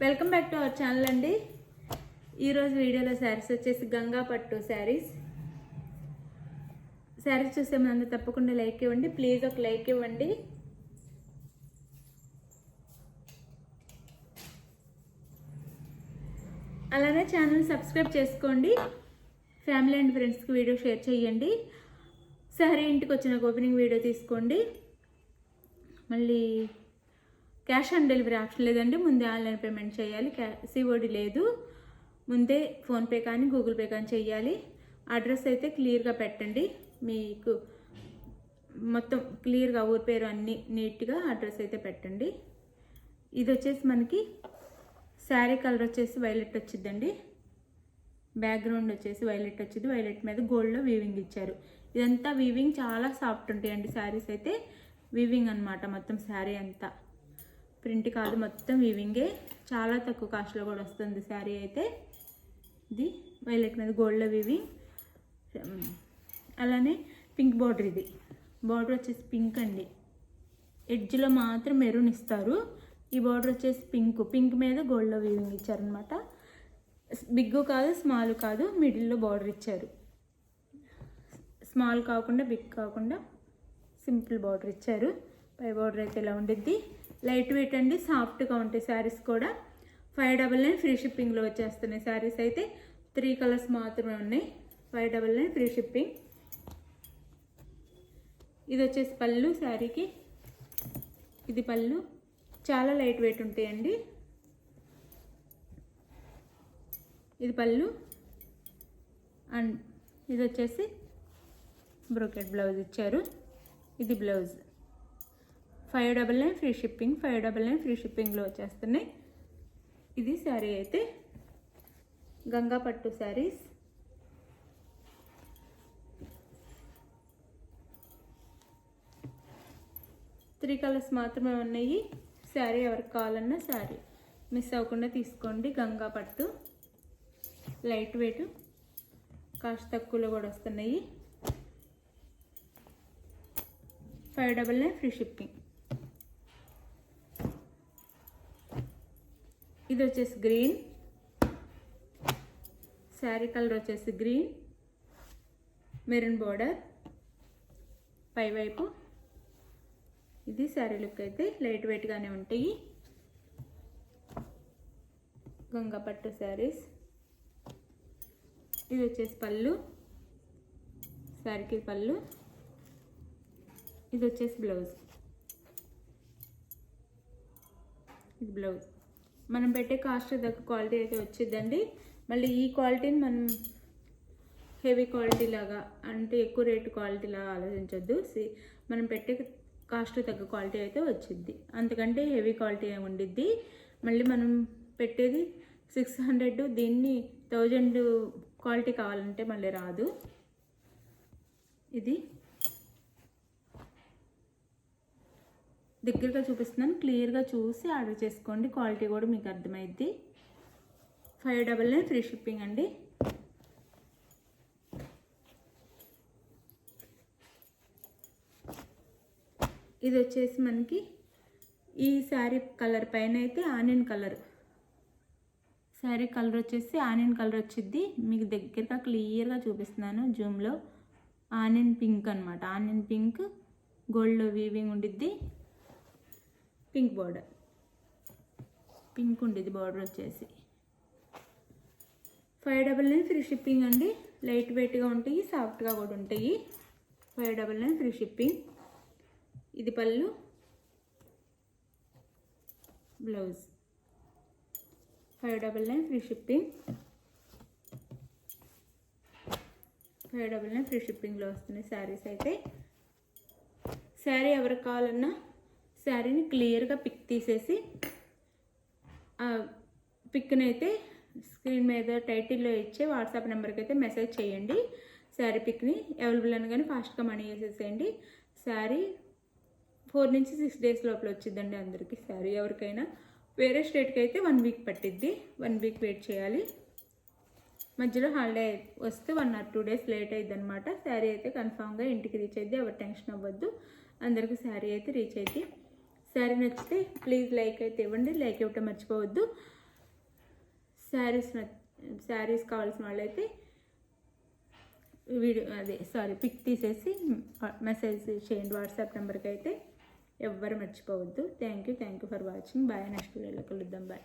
Welcome back to our channel అండి. ఈరోజు వీడియోలో శారీస్ వచ్చేసి గంగా పట్టు శారీస్ చూసే ముందు తప్పకుండా లైక్ ఇవ్వండి. ప్లీజ్ ఒక లైక్ ఇవ్వండి. అలానే ఛానల్ సబ్స్క్రైబ్ చేసుకోండి. ఫ్యామిలీ అండ్ ఫ్రెండ్స్కి వీడియో షేర్ చేయండి. శారీ ఇంటికి వచ్చిన ఓపెనింగ్ వీడియో తీసుకోండి. మళ్ళీ క్యాష్ ఆన్ డెలివరీ ఆప్షన్ లేదండి. ముందే ఆన్లైన్ పేమెంట్ చేయాలి. సిఓడి లేదు. ముందే ఫోన్పే కానీ గూగుల్ పే కానీ చేయాలి. అడ్రస్ అయితే క్లియర్గా పెట్టండి. మీకు మొత్తం క్లియర్గా ఊరి పేరు అన్నీ నీట్గా అడ్రస్ అయితే పెట్టండి. ఇది వచ్చేసి మనకి శారీ కలర్ వచ్చేసి వైలెట్ వచ్చిందండి. బ్యాక్గ్రౌండ్ వచ్చేసి వైలెట్ వచ్చింది. వైలెట్ మీద గోల్డ్లో వీవింగ్ ఇచ్చారు. ఇదంతా వీవింగ్ చాలా సాఫ్ట్ ఉంటాయండి. శారీస్ అయితే వీవింగ్ అనమాట. మొత్తం శారీ అంతా ప్రింట్ కాదు, మొత్తం వీవింగే. చాలా తక్కువ కాస్ట్లో కూడా వస్తుంది శారీ అయితే. ఇది వైలెట్ మీద గోల్డ్లో వీవింగ్. అలానే పింక్ బార్డర్. ఇది బార్డర్ వచ్చేసి పింక్ అండి. ఎడ్జ్లో మాత్రం మెరూన్ ఇస్తారు. ఈ బార్డర్ వచ్చేసి పింక్ మీద గోల్డ్లో వీవింగ్ ఇచ్చారనమాట. బిగ్ కాదు, స్మాల్ కాదు, మిడిల్లో బార్డర్ ఇచ్చారు. స్మాల్ కాకుండా బిగ్ కాకుండా సింపుల్ బార్డర్ ఇచ్చారు. పై బార్డర్ అయితే ఇలా ఉండిద్ది. లైట్ వెయిట్ అండి, సాఫ్ట్గా ఉంటాయి శారీస్ కూడా. 599 ఫ్రీ షిప్పింగ్లో వచ్చేస్తున్నాయి శారీస్ అయితే. 3 కలర్స్ మాత్రమే ఉన్నాయి. 599 ఫ్రీ షిప్పింగ్. ఇది వచ్చేసి పళ్ళు శారీకి. ఇది పళ్ళు. చాలా లైట్ వెయిట్ ఉంటాయండి. ఇది పళ్ళు. అండ్ ఇది వచ్చేసి బ్రోకెట్ బ్లౌజ్ ఇచ్చారు. ఇది బ్లౌజ్. 599 free shipping. 599 ఫ్రీ షిప్పింగ్లో వచ్చేస్తున్నాయి. ఇది శారీ అయితే గంగా పట్టు శారీస్. త్రీ కలర్స్ మాత్రమే ఉన్నాయి. శారీ ఎవరికి కావాలన్నా శారీ మిస్ అవ్వకుండా తీసుకోండి. గంగా పట్టు లైట్ వెయిట్, కాస్ట్ తక్కువలో కూడా వస్తున్నాయి. 599 ఫ్రీ షిప్పింగ్. ఇది వచ్చేసి గ్రీన్. శారీ కలర్ వచ్చేసి గ్రీన్, మెరూన్ బోర్డర్ పైవైపు. ఇది శారీ లుక్ అయితే లైట్ వెయిట్గానే ఉంటాయి. గంగా పట్టు శారీస్. ఇది వచ్చేసి పళ్ళు. శారీకి పళ్ళు. ఇది వచ్చేసి బ్లౌజ్. ఇది బ్లౌజ్. మనం పెట్టే కాస్ట్ దగ్గర క్వాలిటీ అయితే వచ్చిందండి. మళ్ళీ ఈ క్వాలిటీని మనం హెవీ క్వాలిటీ లాగా అంటే ఎక్కువ రేటు క్వాలిటీ లాగా ఆలోచించొద్దు. మనం పెట్టే కాస్ట్ తగ్గ క్వాలిటీ అయితే వచ్చింది. అంతకంటే హెవీ క్వాలిటీ ఏమి ఉండిద్ది. మళ్ళీ మనం పెట్టేది 600, దీన్ని 1000 క్వాలిటీ కావాలంటే మళ్ళీ రాదు. ఇది దగ్గరగా చూపిస్తున్నాను. క్లియర్గా చూసి ఆర్డర్ చేసుకోండి. క్వాలిటీ కూడా మీకు అర్థమైద్ది. 599 ఫ్రీ షిప్పింగ్ అండి. ఇది వచ్చేసి మనకి ఈ శారీ కలర్ పైన అయితే ఆనియన్ కలర్. శారీ కలర్ వచ్చేసి ఆనియన్ కలర్ వచ్చింది. మీకు దగ్గరగా క్లియర్గా చూపిస్తున్నాను జూమ్లో. ఆనియన్ పింక్ అనమాట. ఆనియన్ పింక్ గోల్డ్లో వీవింగ్ ఉండిద్ది. పింక్ బార్డర్, పింక్ ఉండేది బార్డర్ వచ్చేసి. 599 ఫ్రీ షిప్పింగ్ అండి. లైట్ వెయిట్గా ఉంటాయి, సాఫ్ట్గా కూడా ఉంటాయి. 599 ఫ్రీ షిప్పింగ్. ఇది పళ్ళు, బ్లౌజ్. 599 free shipping. 599 ఫ్రీ షిప్పింగ్లో వస్తున్నాయి శారీస్ అయితే. శారీ ఎవరికి కావాలన్నా శారీని క్లియర్గా పిక్ తీసేసి ఆ పిక్ని అయితే స్క్రీన్ మీద టైటిల్లో ఇచ్చే వాట్సాప్ నెంబర్కి అయితే మెసేజ్ చేయండి. శారీ పిక్ని అవైలబుల్ అనగానే ఫాస్ట్గా మనీ వేసేసేయండి. శారీ 4 నుంచి 6 డేస్ లోపల వచ్చిందండి అందరికీ. శారీ ఎవరికైనా వేరే స్టేట్కి అయితే 1 వీక్ పట్టిద్ది. 1 వీక్ వెయిట్ చేయాలి. మధ్యలో హాలిడే వస్తే 1 or 2 డేస్ లేట్ అయ్యిద్ది అనమాట. శారీ అయితే కన్ఫామ్గా ఇంటికి రీచ్ అయ్యిద్ది. ఎవరు టెన్షన్ అవ్వద్దు. అందరికీ శారీ అయితే రీచ్ అయ్యిద్ది. శారీ నచ్చితే ప్లీజ్ లైక్ అయితే ఇవ్వండి. లైక్ ఇవ్వటం మర్చిపోవద్దు. శారీస్ కావాల్సిన వాళ్ళైతే పిక్ తీసేసి మెసేజ్ చేయండి వాట్సాప్ నెంబర్కి అయితే. ఎవ్వరు మర్చిపోవద్దు. Thank you for watching. Bye. Next వీడియోలో కలుద్దాం. బాయ్.